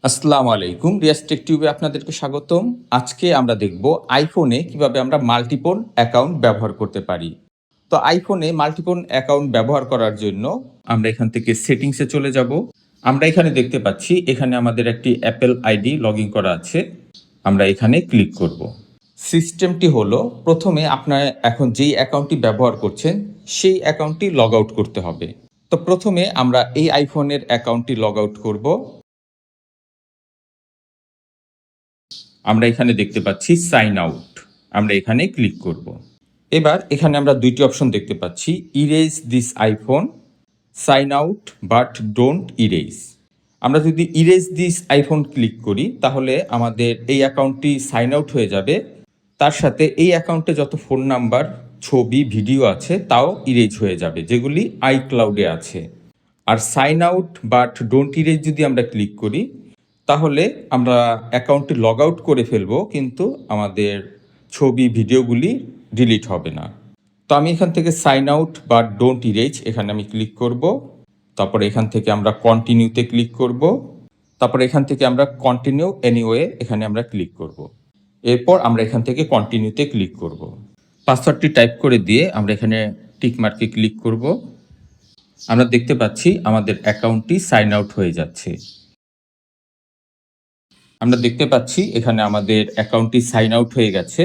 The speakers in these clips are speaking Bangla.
আসসালামু আলাইকুম। রিয়াজ টেক টিউবে আপনাদেরকে স্বাগতম। আজকে আমরা দেখব আইফোনে কিভাবে আমরা মাল্টিপল অ্যাকাউন্ট ব্যবহার করতে পারি। তো আইফোনে মাল্টিপল অ্যাকাউন্ট ব্যবহার করার জন্য আমরা এখান থেকে সেটিংসে চলে যাব। আমরা এখানে দেখতে পাচ্ছি এখানে আমাদের একটি অ্যাপেল আইডি লগইন করা আছে। আমরা এখানে ক্লিক করব। সিস্টেমটি হলো প্রথমে আপনার এখন যেই অ্যাকাউন্টটি ব্যবহার করছেন সেই অ্যাকাউন্টটি লগ আউট করতে হবে। তো প্রথমে আমরা এই আইফোনের অ্যাকাউন্টটি লগ আউট করব। আমরা এখানে দেখতে পাচ্ছি সাইন আউট। আমরা এখানে ক্লিক করব। এবার এখানে আমরা দুইটি অপশন দেখতে পাচ্ছি, erase this iPhone, sign out but don't erase. আমরা যদি ইরেজ দিস আইফোন ক্লিক করি তাহলে আমাদের এই অ্যাকাউন্টটি সাইন আউট হয়ে যাবে। তার সাথে এই অ্যাকাউন্টে যত ফোন নাম্বার, ছবি, ভিডিও আছে তাও ইরেজ হয়ে যাবে, যেগুলি আইক্লাউডে আছে। আর sign out but don't erase যদি আমরা ক্লিক করি তাহলে আমরা অ্যাকাউন্টটি লগ আউট করে ফেলবো, কিন্তু আমাদের ছবি, ভিডিওগুলি ডিলিট হবে না। তো আমি এখান থেকে সাইন আউট বা ডোন্ট ইরেজ এখানে আমি ক্লিক করব। তারপরে এখান থেকে আমরা কন্টিনিউতে ক্লিক করব। তারপরে এখান থেকে আমরা কন্টিনিউ এনিওয়ে এখানে আমরা ক্লিক করব। এরপর আমরা এখান থেকে কন্টিনিউতে ক্লিক করব। পাসওয়ার্ডটি টাইপ করে দিয়ে আমরা এখানে টিক মার্কে ক্লিক করব। আমরা দেখতে পাচ্ছি আমাদের অ্যাকাউন্টটি সাইন আউট হয়ে যাচ্ছে। আমরা দেখতে পাচ্ছি এখানে আমাদের অ্যাকাউন্টটি সাইন আউট হয়ে গেছে।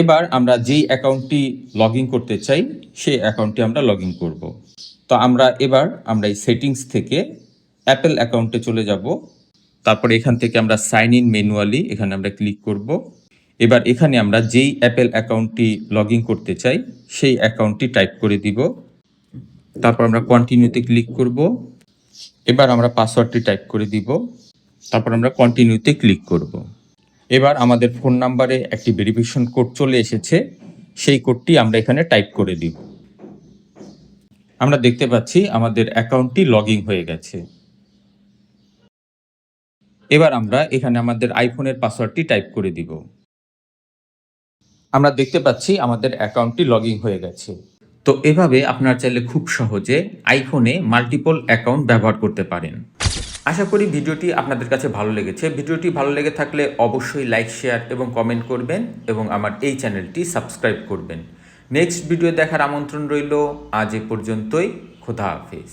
এবার আমরা যেই অ্যাকাউন্টটি লগ ইন করতে চাই সেই অ্যাকাউন্টটি আমরা লগ ইন করবো। তো আমরা এই সেটিংস থেকে অ্যাপেল অ্যাকাউন্টে চলে যাব। তারপরে এখান থেকে আমরা সাইন ইন ম্যানুয়ালি এখানে আমরা ক্লিক করব। এবার এখানে আমরা যেই অ্যাপেল অ্যাকাউন্টটি লগ ইন করতে চাই সেই অ্যাকাউন্টটি টাইপ করে দিব। তারপর আমরা কন্টিনিউতে ক্লিক করব। এবার আমরা পাসওয়ার্ডটি টাইপ করে দিব। তারপর আমরা কন্টিনিউতে ক্লিক করব। এবার আমাদের ফোন নাম্বারে একটি ভেরিফিকেশন কোড চলে এসেছে, সেই কোডটি আমরা এখানে টাইপ করে দিব। আমরা দেখতে পাচ্ছি আমাদের অ্যাকাউন্টটি লগইন হয়ে গেছে। এবার আমরা এখানে আমাদের আইফোনের পাসওয়ার্ডটি টাইপ করে দিব। আমরা দেখতে পাচ্ছি আমাদের অ্যাকাউন্টটি লগইন হয়ে গেছে। তো এভাবে আপনারা চাইলে খুব সহজে আইফোনে মাল্টিপল অ্যাকাউন্ট ব্যবহার করতে পারেন। আশা করি ভিডিওটি আপনাদের কাছে ভালো লেগেছে। ভিডিওটি ভালো লেগে থাকলে অবশ্যই লাইক, শেয়ার এবং কমেন্ট করবেন এবং আমার এই চ্যানেলটি সাবস্ক্রাইব করবেন। নেক্সট ভিডিও দেখার আমন্ত্রণ রইল। আজ এ পর্যন্তই। খোদা হাফেজ।